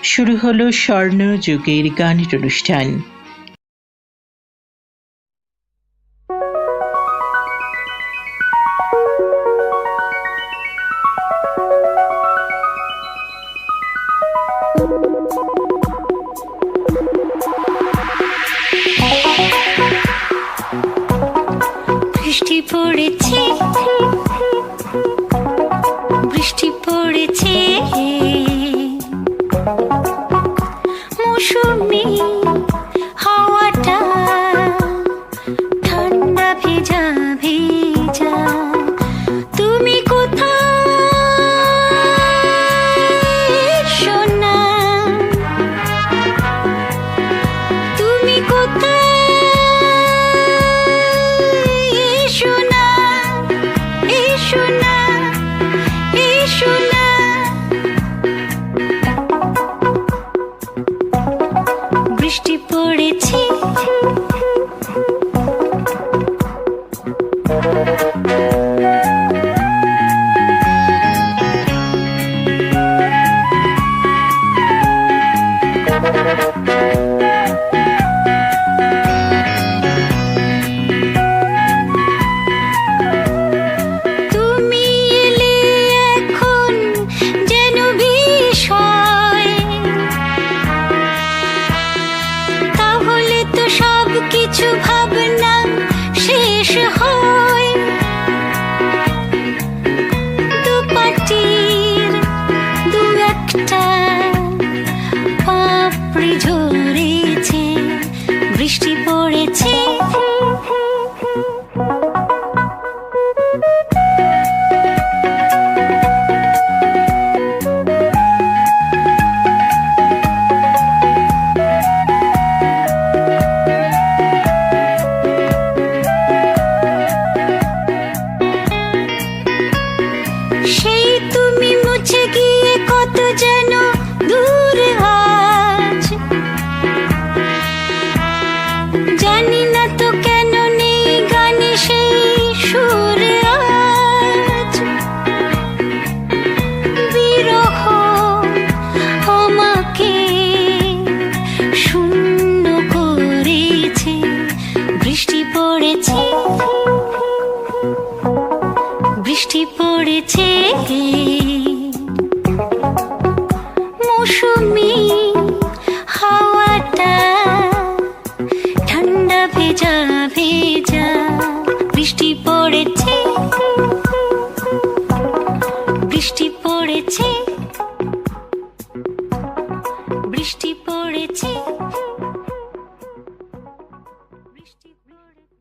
শুরু হলো স্বর্ণযুগের গানের অনুষ্ঠান। বৃষ্টি পড়েছে, বৃষ্টি পড়েছে, মৌসুমি হাওয়াটা ঠান্ডা ভেজা ভেজা। তুমি কোথায় সোনা, তুমি কোথায় সোনা, সোনা, সোনা। বৃষ্টি পড়েছে, তুমি এলে এখন যেন বিষয়, তাহলে তো সব কিছু ভাবনা শেষ হয়। দুপাটির দু একটা পাপড়ি ঝরেছে, বৃষ্টি পড়েছে, সেই তুমি মুছে গিয়ে কত যেন দূর আজ। জানি না তো কেন নেই গানে সেই সুর আজ। বিরহ আমাকে শূন্য করেছে, বৃষ্টি পড়েছে, বৃষ্টি পড়েছে, মৌসুমি হাওয়াটা ঠান্ডা ভেজা ভেজা। বৃষ্টি পড়েছে, বৃষ্টি পড়েছে, বৃষ্টি পড়েছে, বৃষ্টি পড়েছে।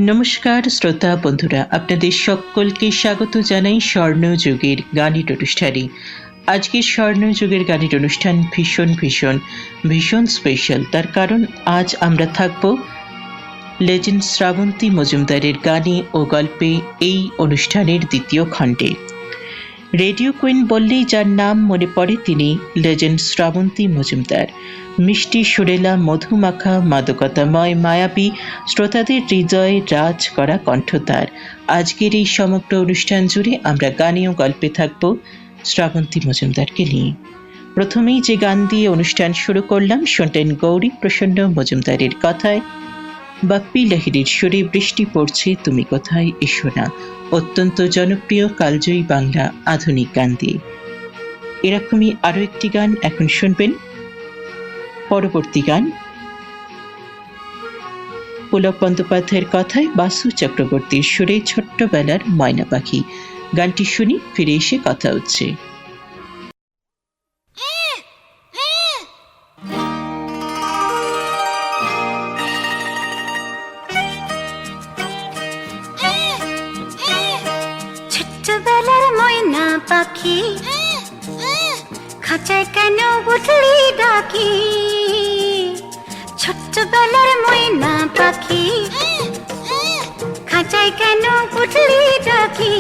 নমস্কার শ্রোতা বন্ধুরা, আপনাদের সকলকে স্বাগত জানাই স্বর্ণযুগের গানের অনুষ্ঠানে। আজকের স্বর্ণযুগের গানের অনুষ্ঠান ভীষণ ভীষণ ভীষণ স্পেশাল। তার কারণ আজ আমরা থাকব লেজেন্ড শ্রাবন্তী মজুমদারের গানে ও গল্পে এই অনুষ্ঠানের দ্বিতীয় খণ্ডে। রেডিও কুইন বললেই যার নাম মনে পড়ে তিনি লেজেন্ড শ্রাবন্তী মজুমদার। মিষ্টি সুরেলা মধুমাখা মাদকতাময় মায়াবী শ্রোতাদের হৃদয়ে রাজ করা কণ্ঠ তার। আজকের এই সমগ্র অনুষ্ঠান জুড়ে আমরা গানে ও গল্পে থাকব শ্রাবন্তী মজুমদারকে নিয়ে। প্রথমেই যে গান দিয়ে অনুষ্ঠান শুরু করলাম শুনলেন গৌরী প্রসন্ন মজুমদারের কথায় বাপ্পি লাহিড়ির সুরে বৃষ্টি পড়ছে তুমি কোথায় এসো না, অত্যন্ত জনপ্রিয় কালজয়ী বাংলা আধুনিক গান দিয়ে। এরকমই আরও একটি গান এখন শুনবেন। পরবর্তী গান পুলক বন্দ্যোপাধ্যায়ের কথায় বাসু চক্রবর্তীর সুরে ছোট্টবেলার ময়না পাখি। গানটি শুনি, ফিরে এসে কথা হচ্ছে। ছোট্টবেলার ময়না পাখি খাঁচায় কেন উঠলি ডাকি, ছোট্টবেলার ময়না পাখি খাঁচায় কেন উঠলি ডাকি।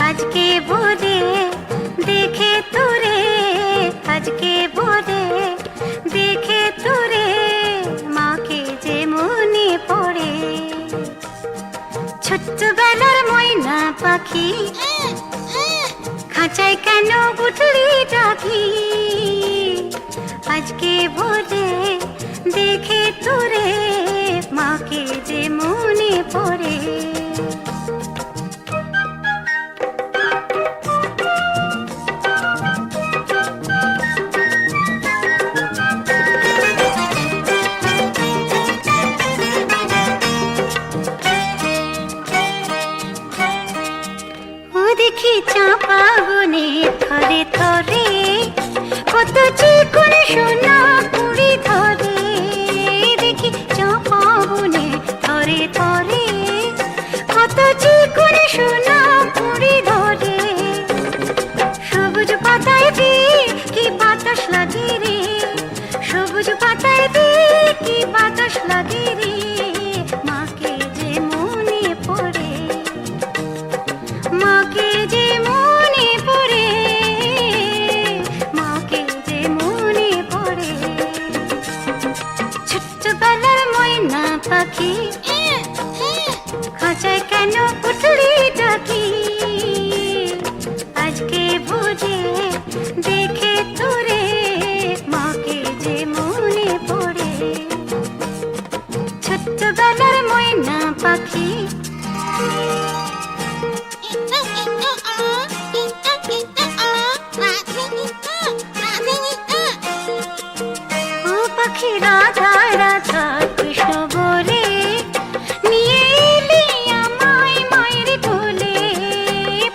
আজকে বোধে দেখে তোরে, আজকে বোধে দেখে তোরে মাকে যে মনে পড়ে। ছোট্টবেলার ময়না পাখি খাঁচায় কেন উঠলি ডাকি আজকে ভোরে দেখে তোরে মাকে যে মনে পড়ে দেখি চাপা বনে থরে থরে কত চিকন সোনা পুরি ধরে দেখি চাপা বনে থরে থরে কত চিকন সোনা পুরি ধরে সবুজ পাতায় দি কি বাতাস লাগে রে সবুজ পাতায় দি কি বাতাস লাগে রে মাকে যে মনে পড়ে মাকে যে মনে পড়ে মাকে যে মনে পড়ে ছোট্টবেলার ময়না পাখি খাঁচায় কেন উঠলি ডাকি আজকে ভোরে দেখে তোরে মাকে যে মনে পড়ে ছোট্টবেলার ময়না পাখি ও পাখি রাধা রাধা কৃষ্ণ বলে নিয়ে এলি আমায় মায়ের কোলে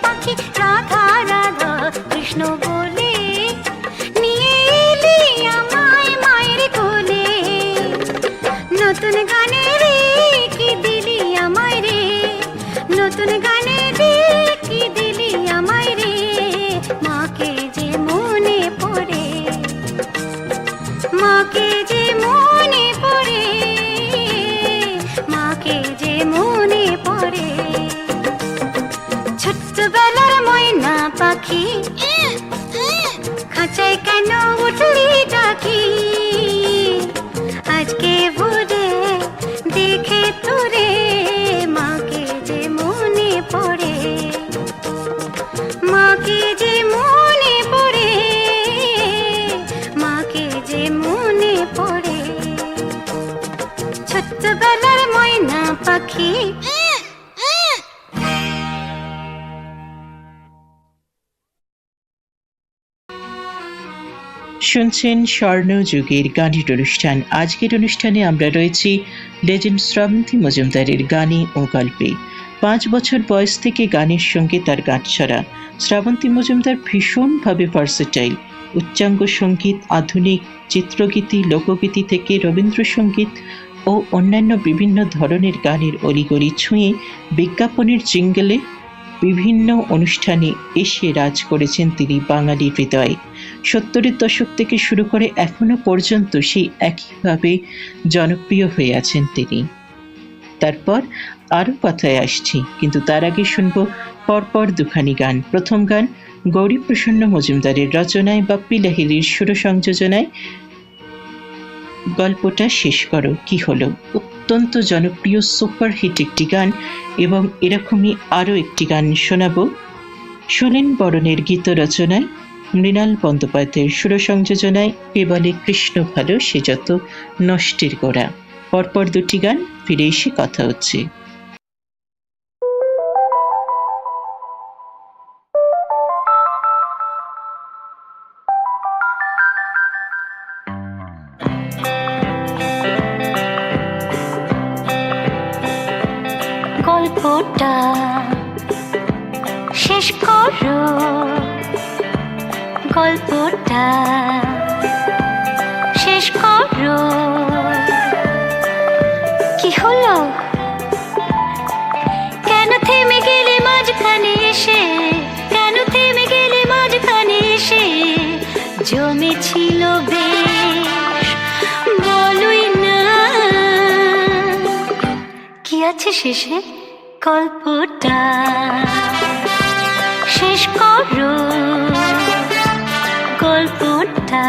পাখি রাধা রাধা কৃষ্ণ বলে নিয়ে এলি আমায় মায়ের কোলে নতুন গানে রে কি দিলি আমায় রে নতুন গানে রে কি দিলি আমায় রে মাকে যে মনে পড়ে মাকে যে মনে পড়ে মাকে যে মনে পড়ে ছোট্টবেলার ময়না পাখি খাঁচায় কেন উঠলি ডাকি আজকে ভোরে দেখে তোরে মাকে যে মনে পড়ে মাকে যে মনে পড়ে মাকে যে মনে পড়ে ছোট্টবেলার ময়না পাখি শুনছেন স্বর্ণযুগের গানের অনুষ্ঠান। আজকের অনুষ্ঠানে আমরা রয়েছি লেজেন্ড শ্রাবন্তী মজুমদারের গানে ও গল্পে। 5 বছর বয়স থেকে গানের সঙ্গে তার গাঁটছড়া। শ্রাবন্তী মজুমদার ভীষণভাবে ভার্সেটাইল। উচ্চাঙ্গ সঙ্গীত, আধুনিক চিত্রগীতি, লোকগীতি থেকে রবীন্দ্রসঙ্গীত ও অন্যান্য বিভিন্ন ধরনের গানের অলিগলি ছুঁয়ে বিজ্ঞাপনের জিঙ্গলে বিভিন্ন অনুষ্ঠানে এসে রাজ করেছেন তিনি বাঙালির হৃদয়ে। 70-এর দশক থেকে শুরু করে এখনো পর্যন্ত সেই একইভাবে জনপ্রিয় হয়ে আছেন তিনি। তারপর আরও কথায় আসছি, কিন্তু তার আগে শুনবো পরপর দুখানি গান। প্রথম গান গৌরীপ্রসন্ন মজুমদারের রচনায়, বাপ্পি লাহিড়ীর সুর সংযোজনায় গল্পটা শেষ করো কি হলো। অত্যন্ত জনপ্রিয় সুপারহিট একটি গান, এবং এরকমই আরও একটি গান শোনাবো সোলেন বরণের গীত রচনায়, মৃণাল বন্দ্যোপাধ্যায়ের সুর সংযোজনায়, কে বলে কৃষ্ণ ভালো সে যত নষ্টের গোড়া। পরপর দুটি গান, ফিরে এসে কথা হচ্ছে। গল্পটা শেষ করো, গল্পটা শেষ করো। কি হলো? কেন থেমে গেলে মাঝখানে এসে? কেন থেমে গেলে মাঝখানে এসে? জমেছিল বেশ, বলুই না কি আছে শেষে? গল্পটা শেষ করো, গল্পটা।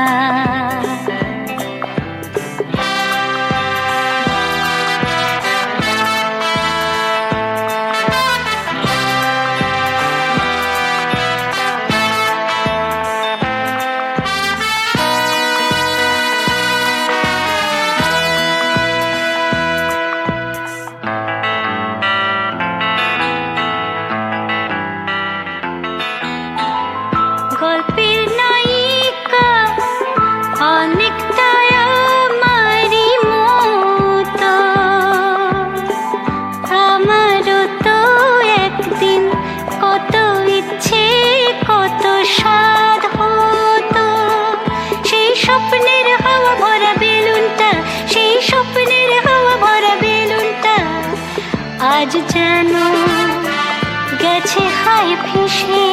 কোথায় ভেসে,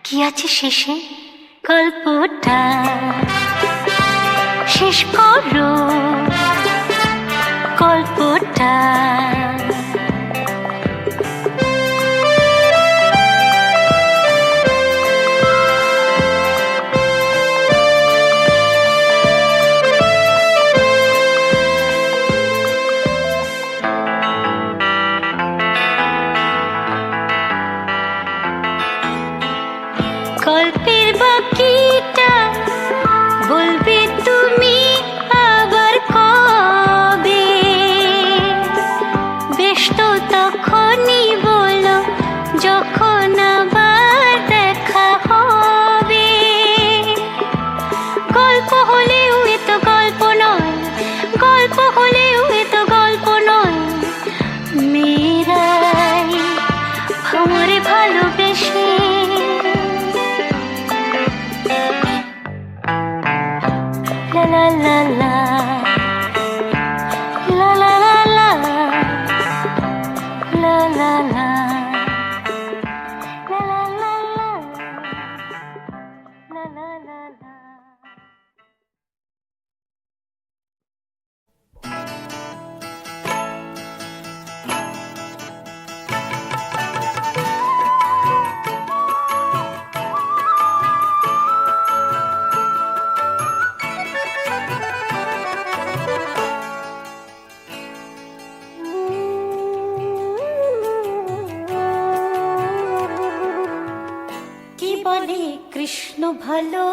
কি আছে শেষে গল্পটা, শেষ করো গল্পটা। গল্পের বাকিটা বলবে তুমি আবার কবে, বেশ তো তখনই বলো যখন আবার দেখা হবে। গল্প হলেও এ তো গল্প নয়, গল্প হলেও এ তো গল্প নয়, মেয়েরাই ভ্রমরে ভালোবেসে। La la la la la la la la la la la la la la la la la. Krishna ভালো,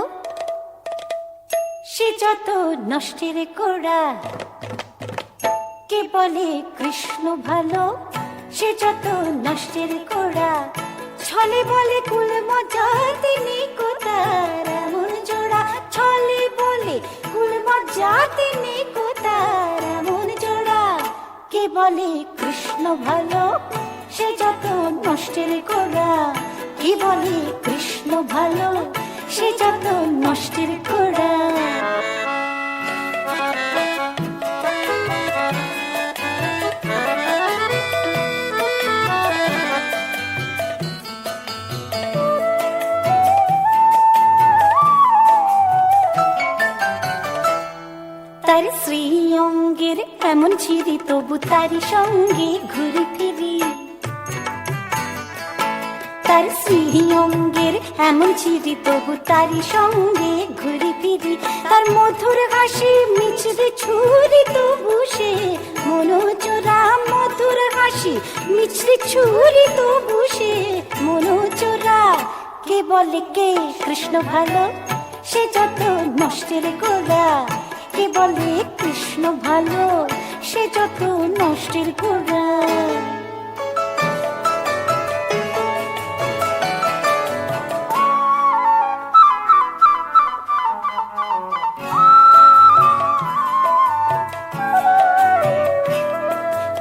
সে যত নষ্টের গোড়া। কে বলে কৃষ্ণ ভালো, সে যত নষ্টের গোড়া। ছলে বলে কুল মজা তিনি কোথার এমন জোড়া, ছলে বলে কুল মজা তিনি কোথার এমন জোড়া। কে বলে কৃষ্ণ ভালো, সে যত নষ্টের গোড়া। কে বলে কৃষ্ণ ভালো, সে যত নষ্টের গোড়া। তার শ্রী অঙ্গের এমন ছিরি তবু তারি সঙ্গে ঘুরে ফিরি। তার শ্রী অঙ্গের এমন ছিরি তবু তারি সঙ্গে ঘুরে ফিরি। তার মধুর হাসি মিছরি ছুরি তবু সে মনোচোরা। মধুর হাসি মিছরি ছুরি তবু সে মনোচোরা। কে বলে কে কৃষ্ণ ভালো, সে যত নষ্টের গোড়া। কে বলে কৃষ্ণ ভালো, সে যত নষ্টের গোড়া।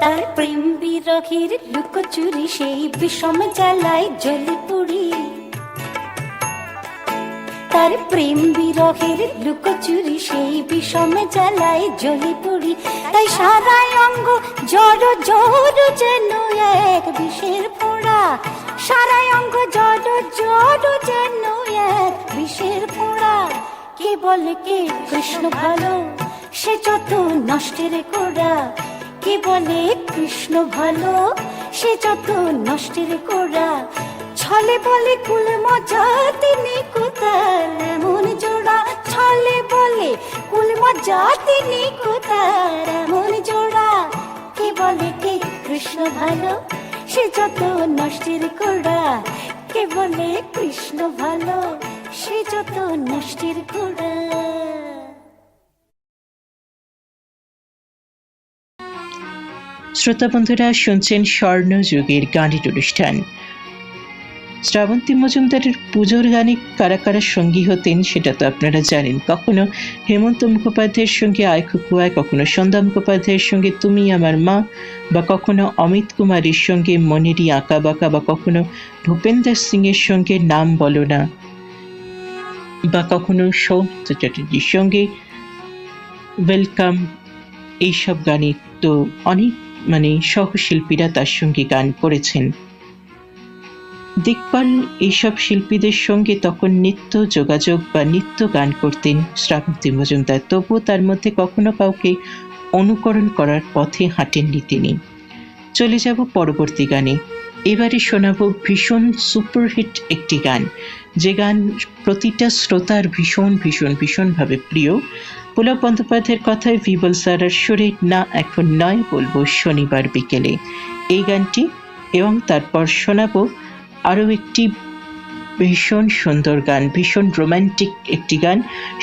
তার প্রেম বিরহের লুকোচুরি সেই বিষম জ্বালায় জ্বলে পুড়ি। তার প্রেম বিরহের লুকোচুরি সেই বিষম জ্বালায় জ্বলে পুড়ি। তাই সারাই অঙ্গ জড় জড় যেন এক বিষের পোড়া। সারাই অঙ্গ জড় জড় যেন এক বিষের পোড়া। কে বলে কে কৃষ্ণ ভালো, সে যত নষ্টের গোড়া। কে বলে কৃষ্ণ ভালো, সে যত নষ্টের গোড়া। ছলে বলে কুল মজা তিনি কোথার এমন জোড়া। ছলে বলে কুল মজা তিনি কোথার এমন জোড়া। কে বলে কে কৃষ্ণ ভালো, সে যত নষ্টের গোড়া। কে বলে কৃষ্ণ ভালো, সে যত নষ্টের গোড়া। শ্রোতা বন্ধুরা, শুনছেন স্বর্ণযুগের গানের অনুষ্ঠান। শ্রাবন্তী মজুমদারের পুজোর গানে কারা কারা সঙ্গী হতেন সেটা তো আপনারা জানেন। কখনো হেমন্ত মুখোপাধ্যায়ের সঙ্গে আয় খুকুয়ায়, কখনো সন্ধ্যা মুখোপাধ্যায়ের সঙ্গে তুমি আমার মা, বা কখনো অমিত কুমারের সঙ্গে মনেরই আঁকা বাঁকা, বা কখনো ভূপেন্দ্র সিংয়ের সঙ্গে নাম বলো না, বা কখনো সৌমিত্র চ্যাটার্জির সঙ্গে ওয়েলকাম। এইসব গানে তো অনেক সহশিল্পীরা তার সঙ্গে গান করেছেন। দিকপাল এইসব শিল্পীদের সঙ্গে তখন নিত্য যোগাযোগ বা নিত্য গান করতেন শ্রাবন্তী মজুমদার, তবুও তার মধ্যে কখনো কাউকে অনুকরণ করার পথে হাঁটেননি তিনি। চলে যাব পরবর্তী গানে। এবারে শোনাবো ভীষণ সুপারহিট একটি গান, যে গান প্রতিটা শ্রোতার ভীষণ ভীষণ ভীষণভাবে প্রিয়। পুলক বন্দ্যোপাধ্যায়ের কথায় ভিবল সারার সুরে না এখন নয় বলবো শনিবার বিকেলে এই গানটি, এবং তারপর শোনাবো আরও একটি ভীষণ সুন্দর গান, ভীষণ রোম্যান্টিক একটি গান,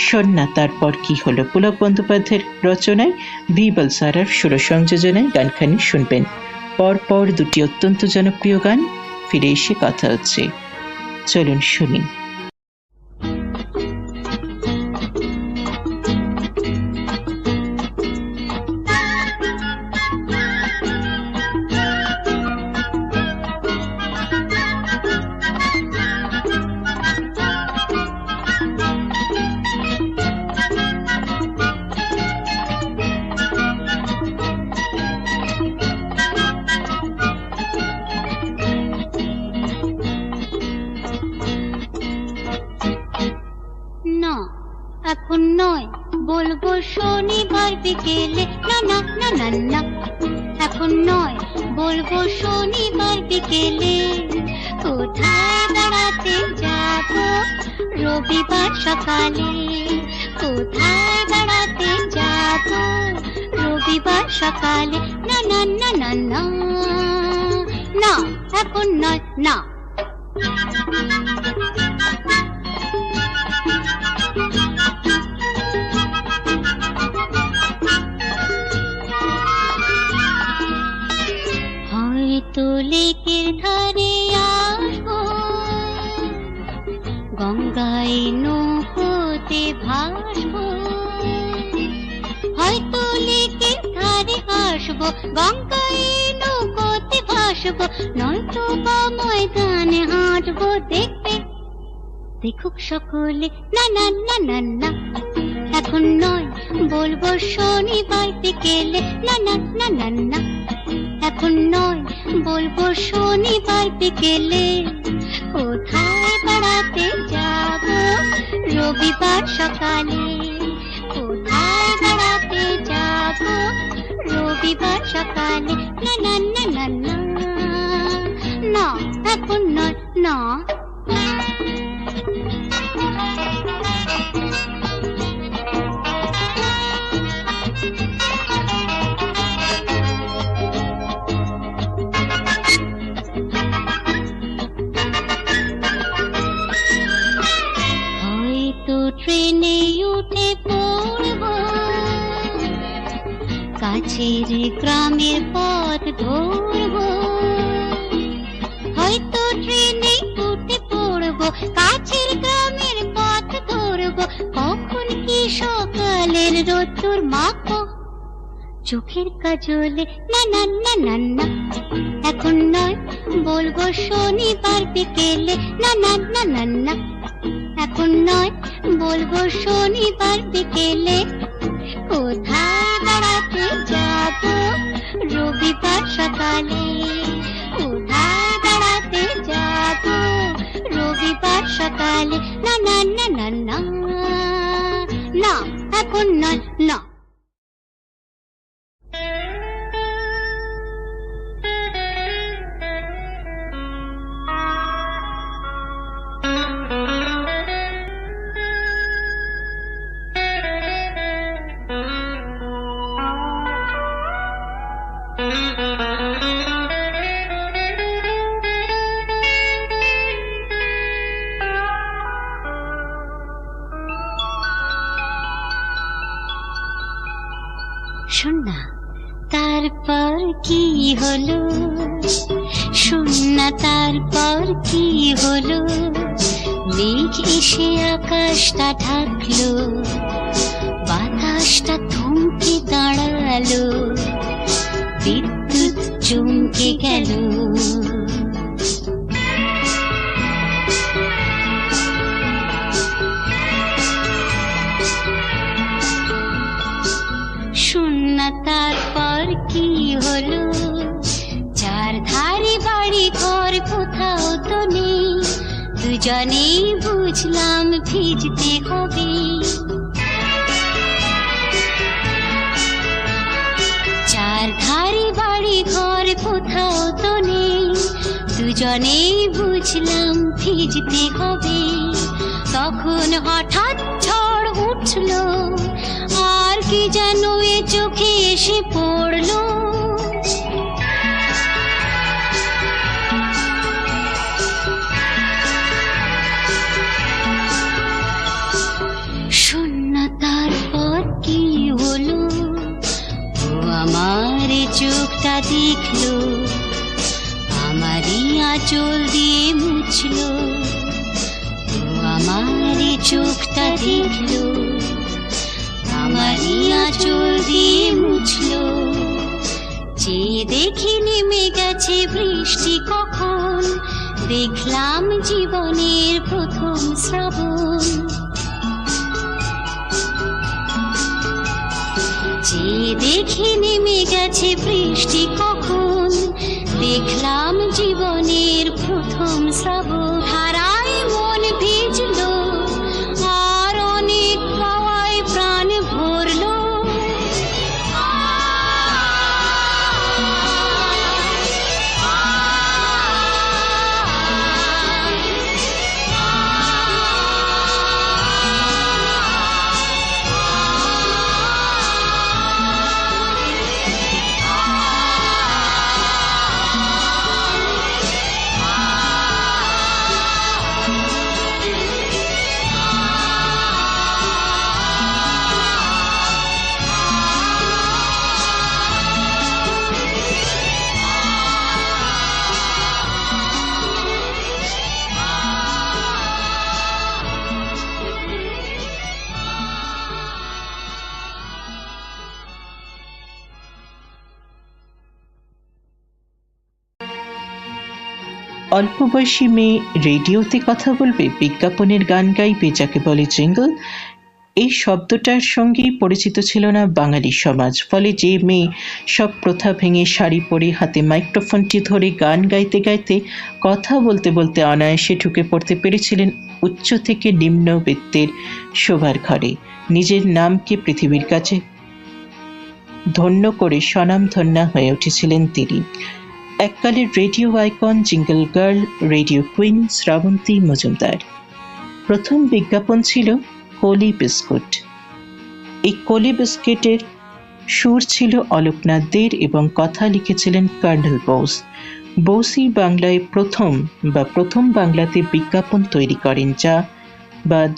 শোন না তারপর কি হলো। পুলক বন্দ্যোপাধ্যায়ের রচনায় ভিবল সারার সুর সংযোজনায় গানখানি শুনবেন। পরপর দুটি অত্যন্ত জনপ্রিয় গান, ফিরে এসে কথা হচ্ছে, চলুন শুনি। এখন নয় বলবো শনিবার বিকেলে, না না না না না, এখন নয় বলবো শনিবার বিকেলে। কোথায় বেড়াতে যাব রবিবার সকালে, কোথায় বেড়াতে যাব রবিবার সকালে, না না না না না না, এখন নয় না। হয়তো লেকের ধারে আসবো, গঙ্গায় নৌকোতে ভাসবো, হয়তো লেকের ধারে আসবো, গঙ্গায় নৌকোতে ভাসবো, নয়তো বা ময়দানে হাঁটবো, দেখবে দেখুক সকলে, না না না না না, এখন নয় বলবো শনিবার বিকেলে, না না না না না, এখন নয় বলবো শনিবার বিকেলে। কোথায় বেড়াতে যাব রবিবার সকালে, কোথায় বেড়াতে যাব রবিবার সকালে, না না না না না না, এখন নয় না। ট্রেনে উঠে পড়ব, কাছের গ্রামের পথ ধরব, হয়তো ট্রেনে উঠে পড়ব, কাছের গ্রামের পথ ধরব, কখন কি সকালের রোদ্দুর মাখবো চোখের কাজলে, না না না না না, এখন নয় বলবো শনিবার বিকেলে, না না না না না, এখন নয় বলবো শনিবার বিকেলে। কোথায় বেড়াতে যাব রবিবার সকালে, কোথায় বেড়াতে যাব রবিবার সকালে, না না না না না না, এখন নয় না। শোন না তারপর কি হলো, শোন না তারপর কি হলো, মেঘ এসে আকাশটা ঢাকলো, বাতাসটা থমকে দাঁড়ালো, বিদ্যুৎ চমকে গেল, শোন না তারপর কি হলো, চার ধারে বাড়ি ঘর কোথাও তো নেই, দুজনেই বুঝলাম ভিজতে হবে। চার ধারে বাড়ি ঘর কোথাও তো নেই, দুজনেই বুঝলাম ভিজতে হবে। তখন হঠাৎ ঝড় উঠলো, আর কি যেন এ চোখে এসে পড়লো। শূন্যতার পর কি হলো, ও আমার চোখটা দেখলো, আমারই আঁচল দিয়ে মুছলো। ও আমার চোখটা দেখলো, আমারই আঁচল দিয়ে মুছলো। যে দেখি নেমে গেছে বৃষ্টি কখন, দেখলাম জীবনের প্রথম শ্রাবণ। যে দেখি নেমে গেছে বৃষ্টি কখন, দেখলাম জীবনের প্রথম শ্রাবণ। হারায় মন ভিজলো, আর অনেক পাওয়ায় প্রাণ ভরলো। অল্প বয়সী মেয়ে রেডিওতে কথা বলবে, বিজ্ঞাপনের গান গাইবে, যাকে বলে জিঙ্গল, এই শব্দটার সঙ্গেই পরিচিত ছিল না বাঙালি সমাজ। ফলে যে মেয়ে সব প্রথা ভেঙে শাড়ি পরে হাতে মাইক্রোফোনটি ধরে গান গাইতে গাইতে কথা বলতে বলতে অনায়াসে ঢুকে পড়তে পেরেছিলেন উচ্চ থেকে নিম্নবিত্তের শোভার ঘরে, নিজের নামকে পৃথিবীর কাছে ধন্য করে স্বনামধন্যা হয়ে উঠেছিলেন তিনি। এককালের radio icon, jingle girl, radio queen Shrabanti Majumdar. প্রথম বিজ্ঞাপন ছিল কোলি বিস্কুট। এই কোলি বিস্কুটের সুর ছিল অলোকনাথ দের এবং কথা লিখেছিলেন কর্নেল বোস। বোসই বাংলায় প্রথম বাংলাতে বিজ্ঞাপন তৈরি করেন,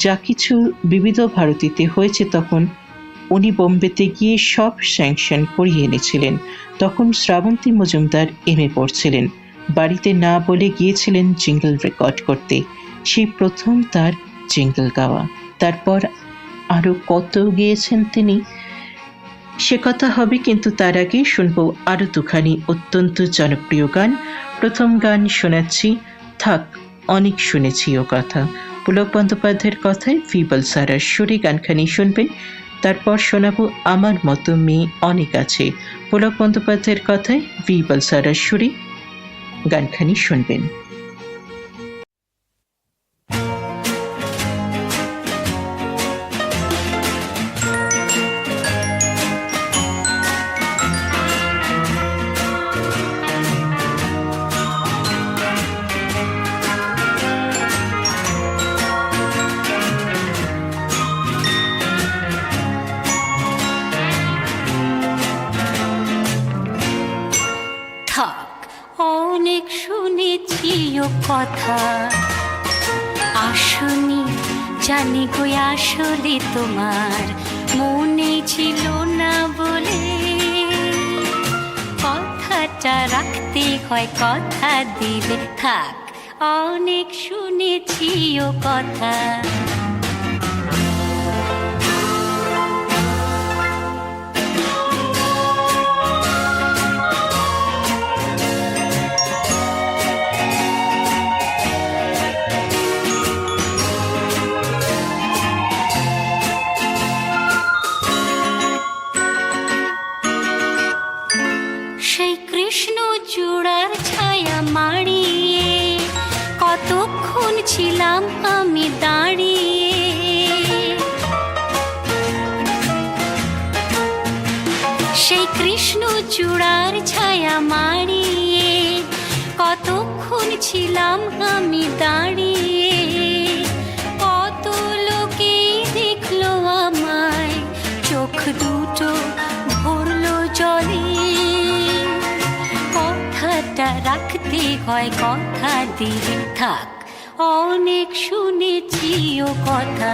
যা কিছু বিবিধ ভারতীতে হয়েছে তখন উনি বোম্বেতে গিয়ে সব স্যাংশন করিয়ে এনেছিলেন। তখন শ্রাবন্তী মজুমদার এমএ পড়ছিলেন, বাড়িতে না বলে গিয়েছিলেন জিঙ্গল রেকর্ড করতে। সেই প্রথম তার জিঙ্গল গাওয়া। তারপর আরো কত গিয়েছেন তিনি, সে কথা হবে, কিন্তু তার আগে শুনবো আরো দুখানি অত্যন্ত জনপ্রিয় গান। প্রথম গান শোনাচ্ছি থাক অনেক শুনেছি ও কথা, পুলক বন্দ্যোপাধ্যায়ের কথায় ফিবল সারার সুরে গানখানি শুনবেন। তারপর শোনাবো আমার মতো মেয়ে অনেক আছে, পুলক বন্দ্যোপাধ্যায়ের কথায় ফিবল সারার সুরে গানখানি শুনবেন। অনেক শুনেছি ও কথা, আসনি জানি গো আসলে তোমার মনে ছিল না বলে। কথাটা রাখতে হয়, কথা দিলে থাক অনেক শুনেছি ও কথা। সেই কৃষ্ণ চূড়ার ছায়া মাড়িয়ে কতক্ষণ ছিলাম আমি দাঁড়িয়ে, সেই কৃষ্ণ চূড়ার ছায়া মারিয়ে কতক্ষণ ছিলাম আমি দাঁড়িয়ে। কত লোকে দেখলো আমায়, চোখ দুটো ভরলো জলে। কথাটা রাখতে হয়, কথা দিয়ে থাক, অনেক শুনেছি ও কথা।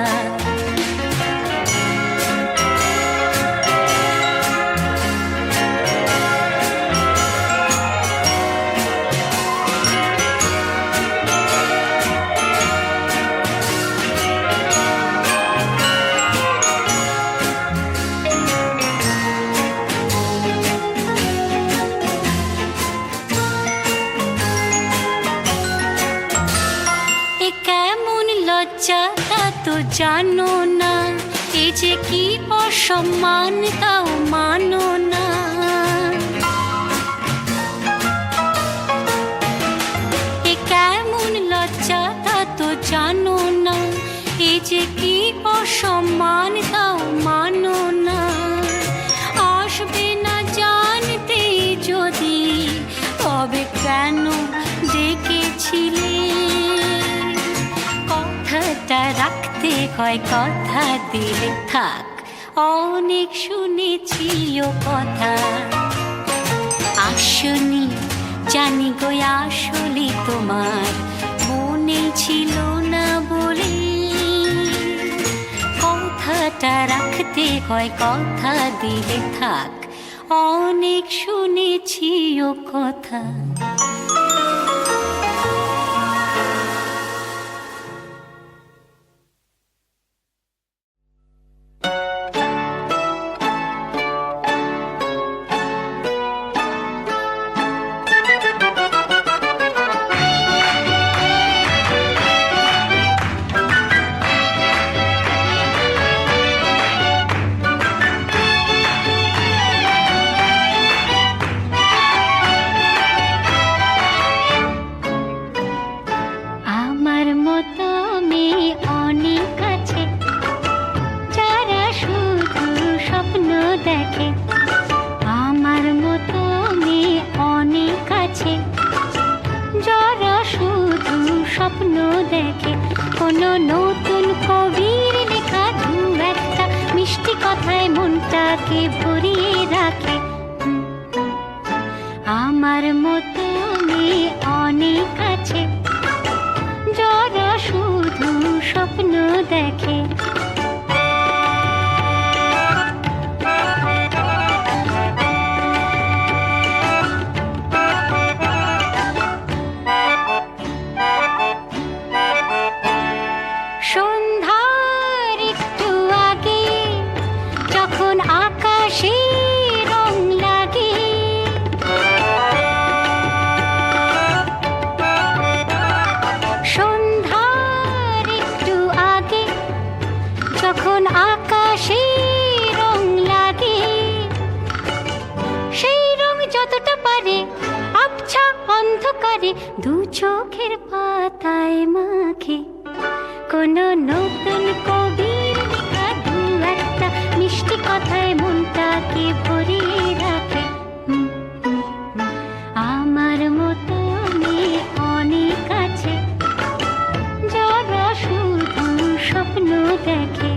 তা তো জানো না, এ যে কি অসম্মান তাও মানো না। এ কেমন লজ্জা তা তো জানো না, এ যে কি অসম্মান তাও মানো না। আসবে না জানতে যদি, তবে কেন ডেকেছিলে? কথাটা রাখতে হয়, কথা দিলে থাক, অনেক শুনেছি ও কথা। আসনি জানি গো, আসলে তোমার মনে ছিল না বলে। কথাটা রাখতে হয়, কথা দিলে থাক, অনেক শুনেছি ও কথা। কোনো নতুন কবির লেখা দু একটা মিষ্টি কথায় মনটাকে ভরিয়ে রাখে। আমার মতো মেয়ে অনেক আছে, যারা শুধু স্বপ্ন দেখে। দু চোখের পাতায় মাখে কোনো নতুন কবির লেখা দু একটা মিষ্টি কথায় মনটাকে ভরিয়ে রাখে। আমার মতো মেয়ে অনেক আছে, যারা শুধু স্বপ্ন দেখে।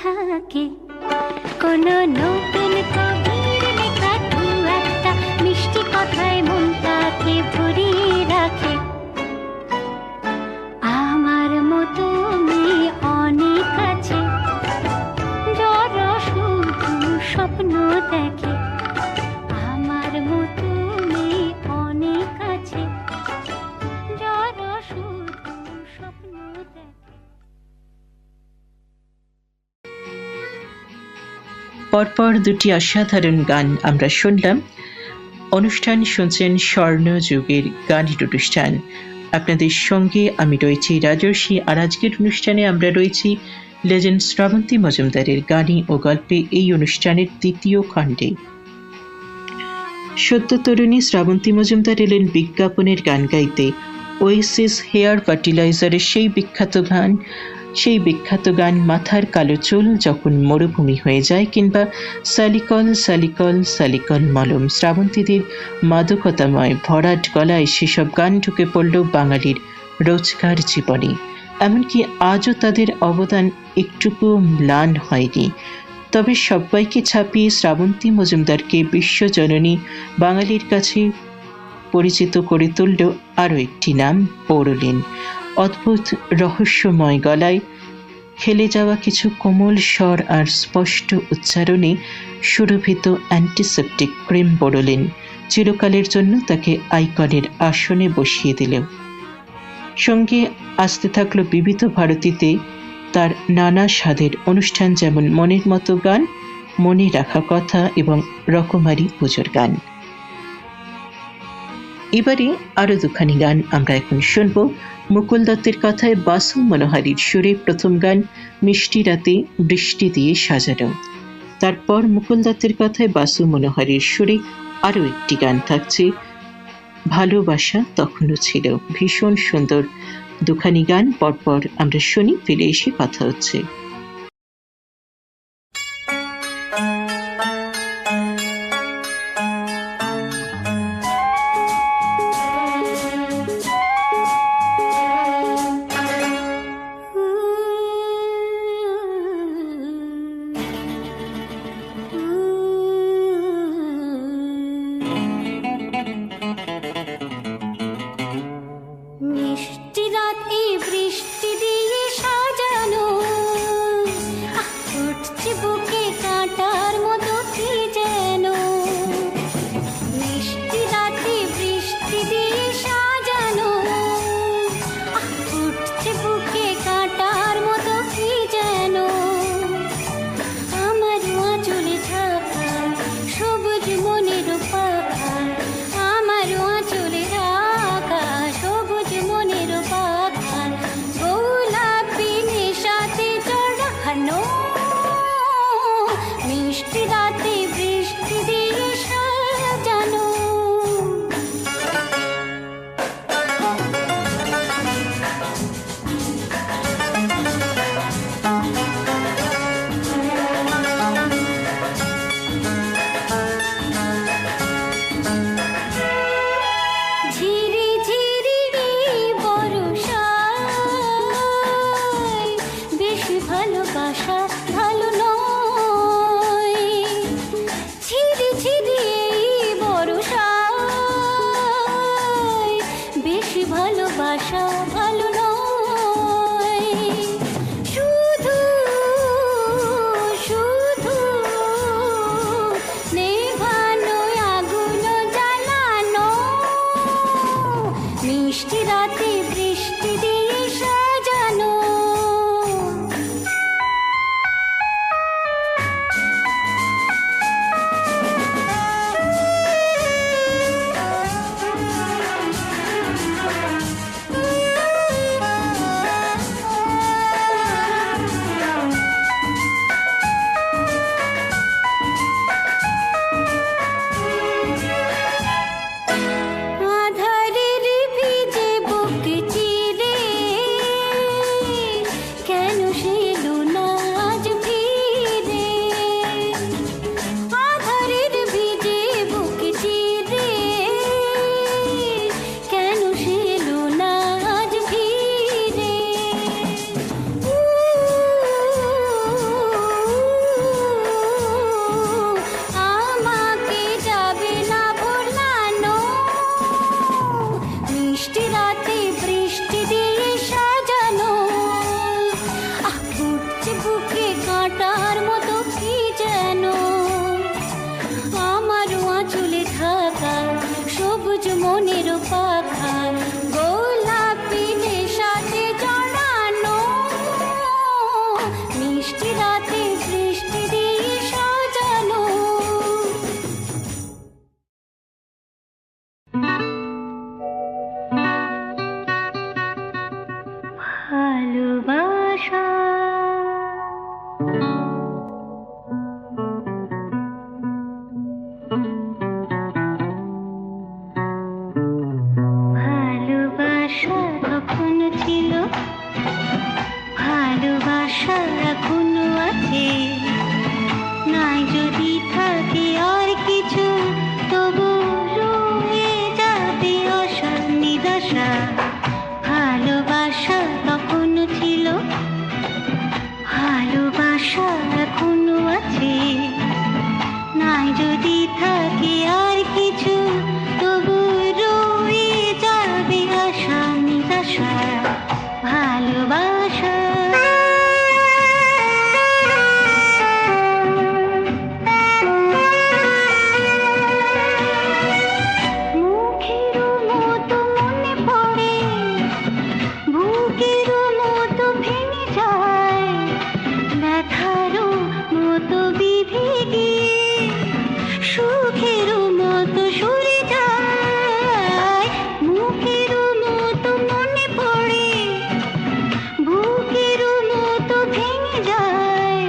থাকে কোনো নতুন কবির লেখা দু একটা মিষ্টি কথায় মনটাকে ভরিয়ে রাখে। আমার মতো মেয়ে অনেক আছে যারা শুধু স্বপ্ন দেখে। আমার মতো মেয়ে অনেক আছে যারা শুধু স্বপ্ন দেখে। পরপর দুটি অসাধারণ গান আমরা শুনলাম। অনুষ্ঠান শুনছেন স্বর্ণযুগের গানের অনুষ্ঠান। আপনাদের সঙ্গে আমি রয়েছি রাজর্ষি, আর আজকের অনুষ্ঠানে আমরা রয়েছি লেজেন্ড শ্রাবন্তী মজুমদারের গানে ও গল্পে, এই অনুষ্ঠানের দ্বিতীয় খণ্ডে। সদ্য তরুণী শ্রাবন্তী মজুমদার এলেন বিজ্ঞাপনের গান গাইতে। ওয়েসিস হেয়ার ফার্টিলাইজারের সেই বিখ্যাত গান মাথার কালো চুল যখন মরুভূমি হয়ে যায়, কিংবা সালিকল সালিকল সালিকল মলম। শ্রাবন্তীদের মাদকতাময় ভরাট গলায় সেসব গান ঢুকে পড়ল বাঙালির রোজকার জীবনে। এমনকি আজও তাদের অবদান একটুকু ম্লান হয়নি। তবে সবাইকে ছাপিয়ে শ্রাবন্তী মজুমদারকে বিশ্বজননী বাঙালির কাছে পরিচিত করে তুলল আরও একটি নাম, বোরোলিন। অদ্ভুত রহস্যময় গলায়, খেলে যাওয়া কিছু কোমল স্বর আর স্পষ্ট উচ্চারণে সুরভিত অ্যান্টিসেপটিক ক্রিম বোরোলিন চিরকালের জন্য তাকে আইকনের আসনে বসিয়ে দিল। সঙ্গে আসতে থাকলো বিবিধ ভারতীতে তার নানা স্বাদের অনুষ্ঠান, যেমন মনের মতো গান, মনে রাখা কথা এবং রকমারি পুজোর গান। এবারে আরো দুখানি গান আমরা এখন শুনব। মুকুল দত্তের কথায় বাসু মনোহারীর সুরে প্রথম গান মিষ্টি রাতে বৃষ্টি দিয়ে সাজানো। তারপর মুকুল দত্তের কথায় বাসু মনোহারীর সুরে আরো একটি গান থাকছে, ভালোবাসা তখনও ছিল। ভীষণ সুন্দর দুখানি গান পরপর আমরা শুনি, ফিরে এসে কথা হচ্ছে। মিষ্টি রাতে বৃষ্টি দিয়ে সাজানো, উঠছে বুকে কাঁটার মতো কি যেন। মিষ্টি রাতে বৃষ্টি দিয়ে সাজানো, উঠছে বুকে কাঁটার মতো কি যেন। আমার আঁচলে ঢাকা সবুজ মনের পাখা, আমার আঁচলে ঢাকা সবুজ মনের পাখা, গোলাপি নেশাতে চড়ানো। মিষ্টি রাতে বৃষ্টি দিয়ে সাজানো। ঝিরি ঝিরি বর্ষায় বেশি ভালোবাসা ভালো নয়। ঝিরি ঝিরি বর্ষায় বেশি ভালোবাসা ভালো নয়। শুধু শুধু নেভানো আগুন জ্বালানো। মিষ্টি রাতে বৃষ্টি দিয়ে সাজানো। আধারের ভিজে বুকে মনের পাখা গোলাপি নেশাতে জড়ানো, মিষ্টি রাতে বৃষ্টি দিয়ে সাজানো। ভালোবাসা ভালোবাসা তখন ছিল, ভালোবাসা এখনো আছে। নাই যদি থাকে আর কিছু, তবু রয়ে যাবে আশা নিরাশা। ভালোবাসা তখন ছিল, ভালোবাসা এখনো আছে। নাই যদি থাকে আর কিছু, তবু রয়ে যাবে আশা নিরাশা। ভালোবাসা মুখের মতো মনে পড়ে, বুকের মতো ভেঙে যায়, ব্যথারও মতো বিধে গিয়ে সুখের মতো সরে যায়। মুখের মতো মনে পড়ে, বুকের মতো ভেঙে যায়,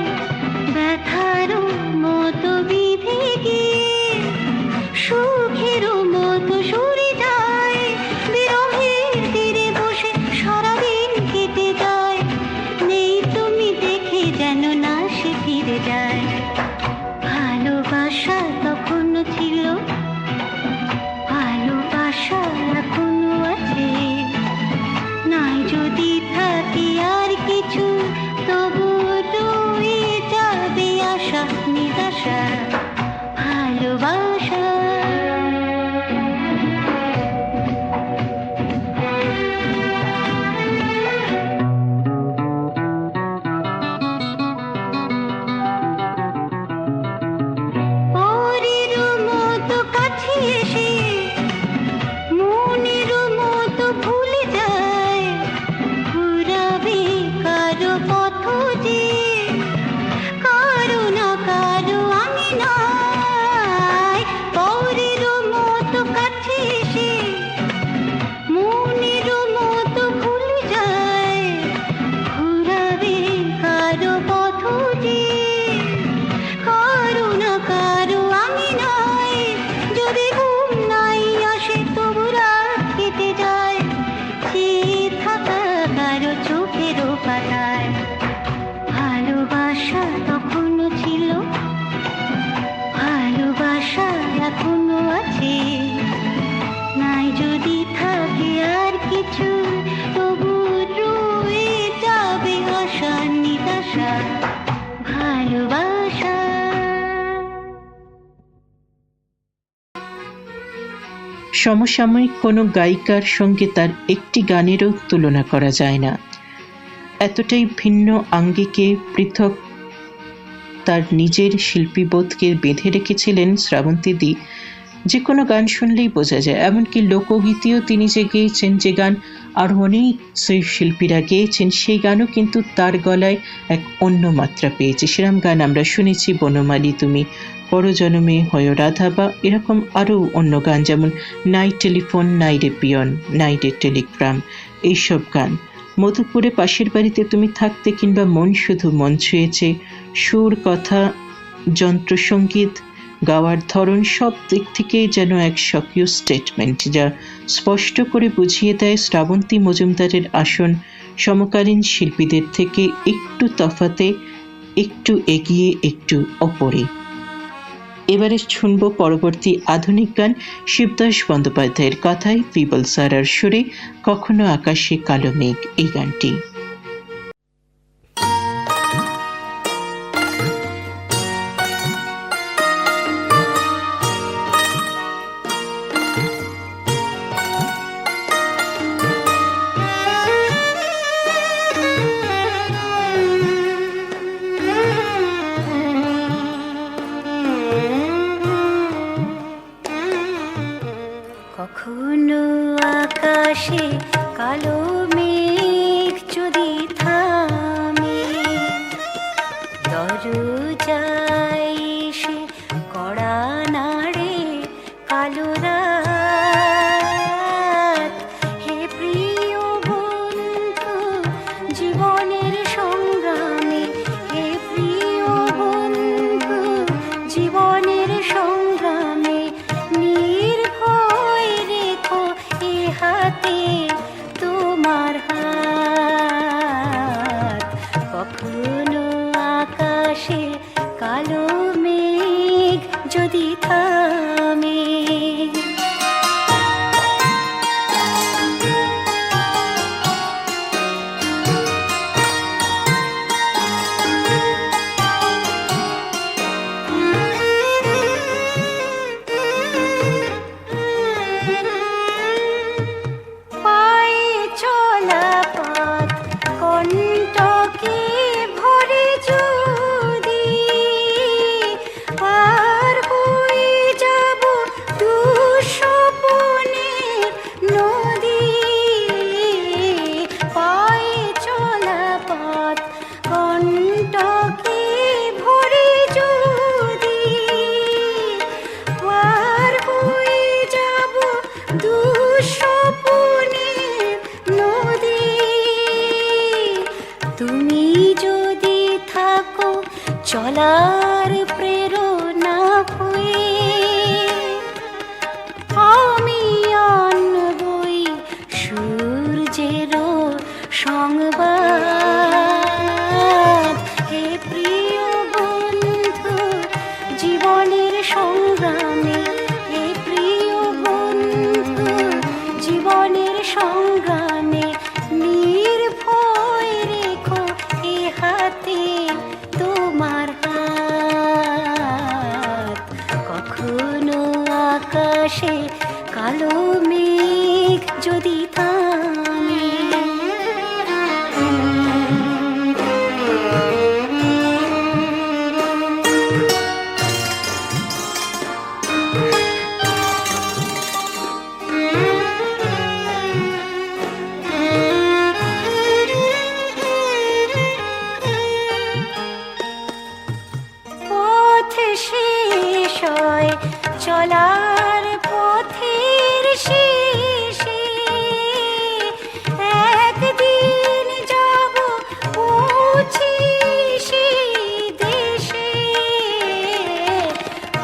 ব্যথারও মতো বিধে গিয়ে সুখের মতো সরে যায়। বিরহের তীরে বসে সারাদিন কেটে যায়, নেই তুমি দেখে যেন না সে ফিরে যায়। ভালোবাসা তখন ছিল, ভালোবাসা এখনো আছে। নাই যদি থাকে আর কিছু, তবু রয়ে যাবে আশা নিরাশা। ভালোবাসা পরের মতো কাছে এসে মনের মতো ভুলে যায়, ঘুরাবে কারো পথ যে কারো না কারো আমি নাই। পরের মতো কাছে এসে মনের মতো ভুলে যায়, ঘুরাবে কারো পথ যে কারো না কারো আমি নাই। যদি ঘুম নাই আসে তবু রাত কেটে যায়, চেয়ে থাকা কারো চোখেরও পাতায়। ভালোবাসা তখন ছিল, ভালোবাসা এখনো আছে। নাই যদি থাকে আর কিছু, তবু রয়ে যাবে আশা নিরাশা। ভালোবাসা সমসাময়িক কোনো গায়িকার সঙ্গে তার একটি গানেরও তুলনা করা যায় না। এতটাই ভিন্ন আঙ্গিকে পৃথক তার নিজের শিল্পীবোধকে বেঁধে রেখেছিলেন শ্রাবন্তীদি, যে কোনো গান শুনলেই বোঝা যায়। এমনকি লোকগীতিও তিনি যে গেয়েছেন, যে গান আর অনেক সেই শিল্পীরা গেয়েছেন, সেই গানও কিন্তু তার গলায় এক অন্য মাত্রা পেয়েছে। সেরকম গান আমরা শুনেছি, বনমালী তুমি, পরজন্মে হয় রাধা, বা এরকম আরও অন্য গান, যেমন নাই টেলিফোন নাই রে পিয়ন, নাই রে টেলিগ্রাম, এইসব গান। মধুপুরে পাশের বাড়িতে তুমি থাকতে, কিংবা মন শুধু মন ছুঁয়েছে, সুর, কথা, যন্ত্রসঙ্গীত, গাওয়ার ধরন সব দিক থেকেই যেন এক স্বকীয় স্টেটমেন্ট, যা স্পষ্ট করে বুঝিয়ে দেয় শ্রাবন্তী মজুমদারের আসন সমকালীন শিল্পীদের থেকে একটু তফাতে, একটু এগিয়ে, একটু ওপরে। এবারে শুনব পরবর্তী আধুনিক গান শিবদাস বন্দ্যোপাধ্যায়ের কথায় পিবল সারার সুরে কখনো আকাশে কালো মেঘ, এই গানটি। কখন কখনো আকাশে কালো মেঘ যদি থামে, দরজায় এসে কড়া নাড়ে কালো রাত। হে প্রিয় বন্ধু জীবনের সংগ্রামে, হে প্রিয় বন্ধু জীবনের সংগ্রামে, নির্ভয় রেখো এ হাতে তোমার হাত। কখনো আকাশে কালো মেঘ যদি থামে। পায়ে চলা পথ কণ্টকে ভরে যদি পার হয়ে যাব দুঃস্বপ্নের নদী। পায়ে চলা পথ কণ্টকে ভরে যদি পার হয়ে যাব দুঃস্বপ্নের নদী। তুমি যদি থাকো চলার প্রেরণা হয়ে, আমি আনবই সূর্যেরও সংবাদ। হে প্রিয় বন্ধু জীবনের সংগ্রামে, হে প্রিয় বন্ধু জীবনের সংগ্রামে, নির্ভয় রেখো এ হাতে তোমার হাত। কখনো আকাশে কালো মেঘ যদি থামে। পথ শেষ হয় চলার পথের শেষে, একদিন যাব পৌঁছে সেই দেশে।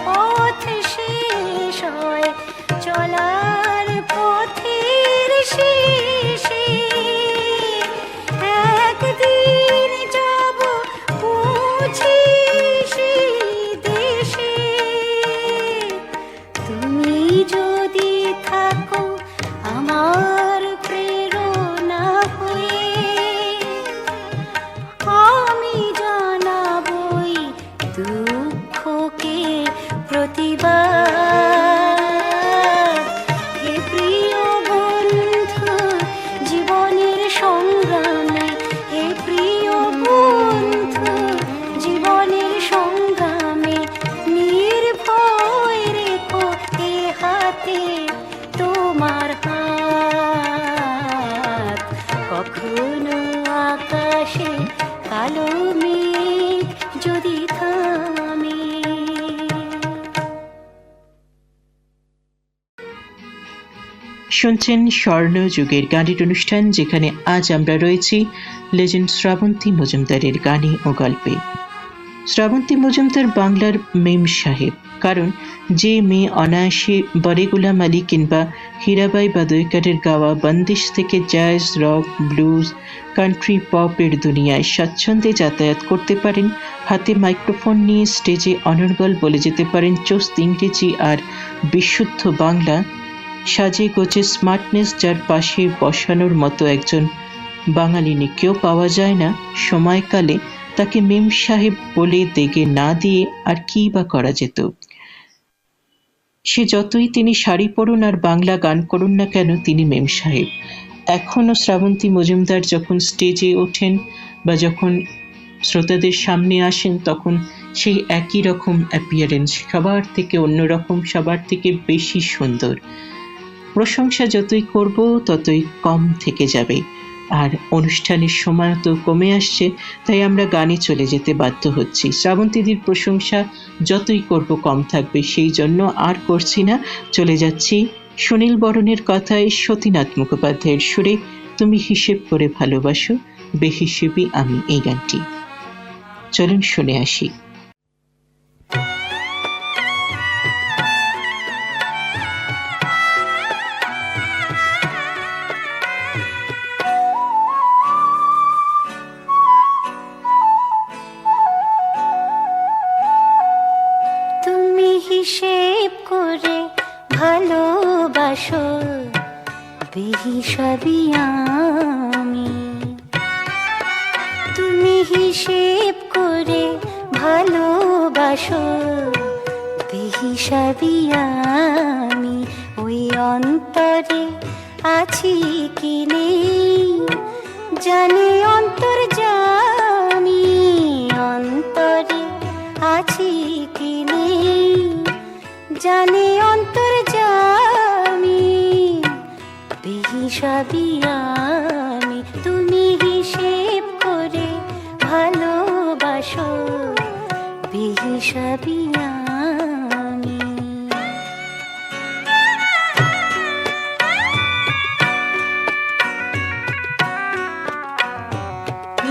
পথ শেষ হয় চলার পথের শেষে, একদিন যাব পৌঁছে সেই দেশে। তুমি যদি থাকো আমার প্রেরণা হয়ে, আমি জানাবই দুঃখকে প্রতিবাদ। হে প্রিয় বন্ধু জীবনের সংগ্রামে, হে প্রিয় বন্ধু জীবনের সংগ্রামে, নির্ভয় রেখো এ হাতে তোমার হাত। কখনো আকাশে কালো মেঘ যদি থামে। শুনছেন স্বর্ণযুগের গানের অনুষ্ঠান, যেখানে আজ আমরা রয়েছি লেজেন্ড শ্রাবন্তী মজুমদারের গানে ও গল্পে। শ্রাবন্তী মজুমদার বাংলার মেম সাহেব, কারণ যে মেয়ে অনায়াসে বড়ে গুলাম আলী কিংবা হীরাবাই বাদৈকারের গাওয়া বন্দিশ থেকে জ্যাজ, রক, ব্লুজ, কান্ট্রি পপের দুনিয়ায় স্বাচ্ছন্দ্যে যাতায়াত করতে পারেন, হাতে মাইক্রোফোন নিয়ে স্টেজে অনর্গল বলে যেতে পারেন চোস্ত ইংরেজি আর বিশুদ্ধ বাংলা, সাজে গোছে স্মার্টনেস যার পাশে বসানোর মতো একজন বাঙালিনী কেউ পাওয়া যায় না, সময়কালে তাকে মেম সাহেব বলে দেগে না দিয়ে আর কি বা করা যেত। সে যতই তিনি শাড়ি পরুন আর বাংলা গান করুন না কেন, তিনি মেম সাহেব। এখনও শ্রাবন্তী মজুমদার যখন স্টেজে ওঠেন বা যখন শ্রোতাদের সামনে আসেন, তখন সেই একই রকম অ্যাপিয়ারেন্স, সবার থেকে অন্যরকম, সবার থেকে বেশি সুন্দর। প্রশংসা যতই করব ততই কম থেকে যাবে, আর অনুষ্ঠানের সময় তো কমে আসছে, তাই আমরা গানে চলে যেতে বাধ্য হচ্ছি। শ্রাবন্তীদির প্রশংসা যতই করব কম থাকবে, সেই জন্য আর করছি না, চলে যাচ্ছি সুনীল বরণের কথায় সতীনাথ মুখোপাধ্যায়ের সুরে তুমি হিসেব করে ভালোবাসো বেহিসেবি আমি, এই গানটি। চলুন শুনে আসি। তুমি হিসেব করে ভালোবাসো বেহিসাবি আমি, তুমি হিসেব করে ভালোবাসো বেহিসাবি আমি, ওই অন্তরে আছি কি নেই জানি অন্তর্যামী, অন্তরে আছি কি নেই জানি অন্তর্যামী বেহিসাবি আমি, তুমি হিসেব করে ভালোবাসো বেহিসাবি আমি।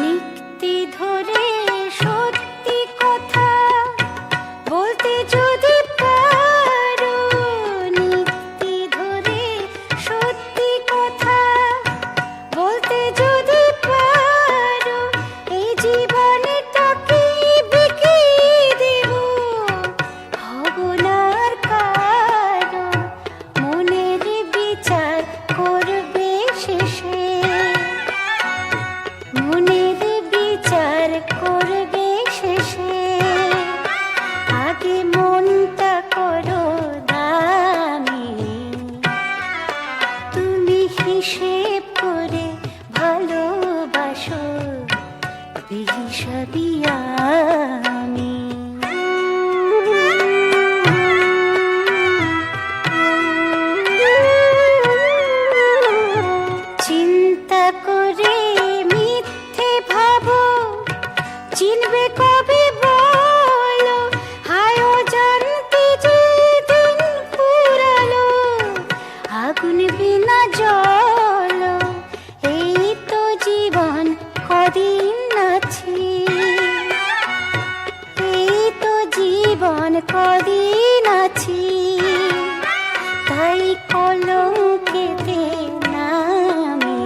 লিখতে ধরে সত্যি কথা বলতে যদি পারো, লিখতে ধরে সত্যি কথা বলতে যদি পারো, এই জীবনটাকে বিকে দেব হব না আর কারো, মনের বিচার করবে শেষে, মনের বিচার করবে শেষে, আগে মনটা করো দামি, তুমি হিসেব করে ভালোবাসো বেহিসাবি আমি। চিন্তা করে মিথ্যে ভাবো চিনবে কবে বলো, হায় জানতে যে দিন ফুরালো আগুন বিনা জলো, এই তো জীবন কদিন আছে, এই তো জীবন কদিন আছে, তাই কলঙ্কেতে নামি,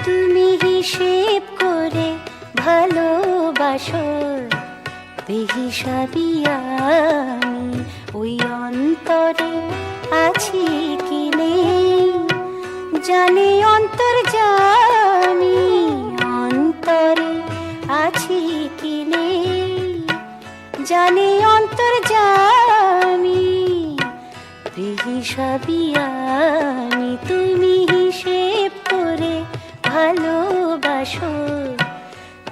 তুমি হিসেব করে ভালোবাসো বেহিসাবি আমি, ওই অন্তরে আছি কি নেই জানি অন্তর্যামী, অন্তরে আছি কি নেই জানি অন্তর্যামী বেহিসাবি আমি, তুমি হিসেব করে ভালোবাসো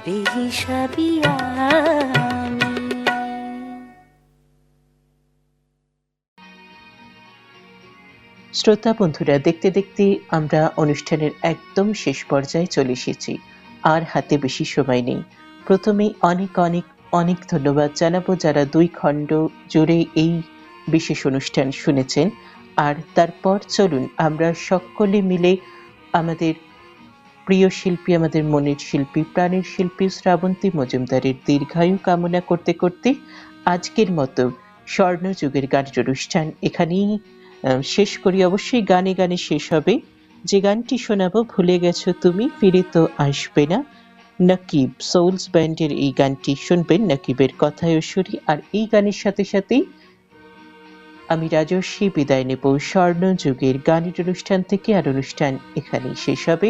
বেহিসাবি আমি। শ্রোতা বন্ধুরা, দেখতে দেখতে আমরা অনুষ্ঠানের একদম শেষ পর্যায়ে চলে এসেছি, আর হাতে বেশি সময় নেই। প্রথমে অনেক অনেক অনেক ধন্যবাদ জানাবো যারা 2 খণ্ড জুড়ে এই বিশেষ অনুষ্ঠান শুনেছেন। আর তারপর চলুন আমরা সকলে মিলে আমাদের প্রিয় শিল্পী, আমাদের মনের শিল্পী, প্রাণের শিল্পী শ্রাবন্তী মজুমদারের দীর্ঘায়ু কামনা করতে করতে আজকের মতো স্বর্ণযুগের গানের অনুষ্ঠান এখানেই শেষ করি। অবশ্যই গানে গানে শেষ হবে। যে গানটি শোনাবো ভুলে গেছো তুমি ফিরে তো আসবে না, নকিব সোলস ব্যান্ডের এই গানটি শুনবেন, নকিবের কথায় ও সুরে। আর এই গানের সাথে সাথেই আমি রাজস্বী বিদায় নেব স্বর্ণযুগের গানের অনুষ্ঠান থেকে। আর অনুষ্ঠান এখানেই শেষ হবে।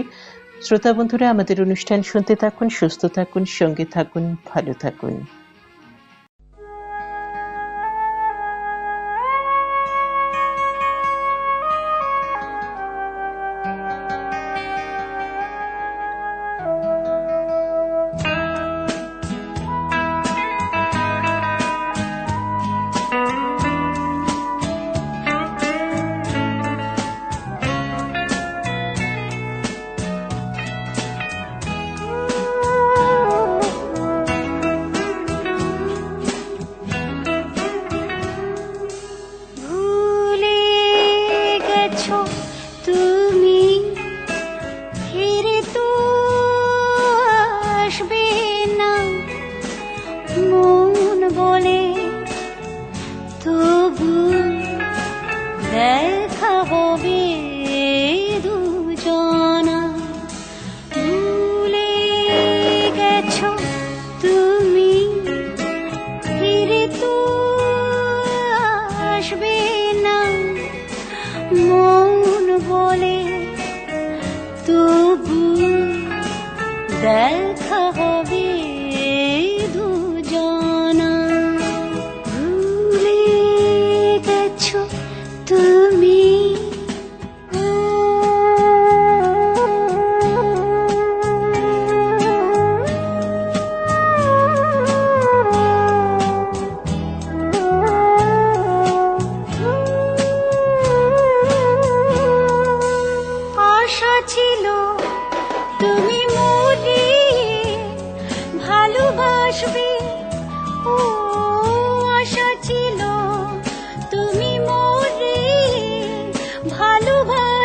শ্রোতা বন্ধুরা, আমাদের অনুষ্ঠান শুনতে থাকুন, সুস্থ থাকুন, সঙ্গে থাকুন, ভালো থাকুন।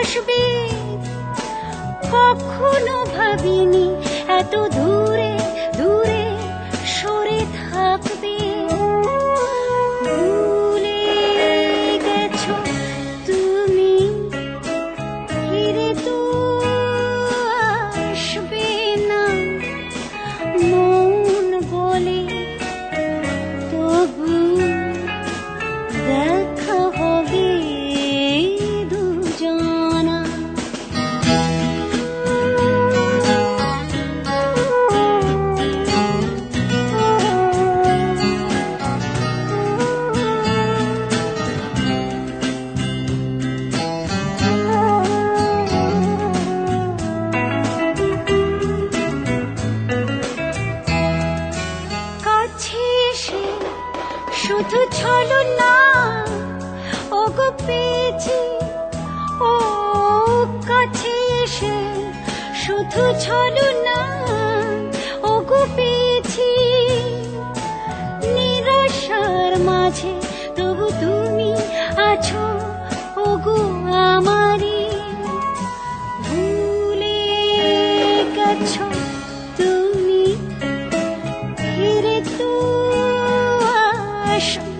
আসবে, কখনো ভাবিনি এত দূরে দূরে সরে থাকবে। ভুলে গেছো তুমি, ফিরে তো আসবে না। মন বলে তবু দেখা হবে দুজনা। কাছে এসে শুধু ছলনা ওগো পেয়েছি, ও কাছে এসে শুধু ছলনা ওগো পেয়েছি। নিরাশার মাঝে তবু তুমি আছো ওগো আমারই। ভুলে গেছো তুমি, ফিরে তো আসবে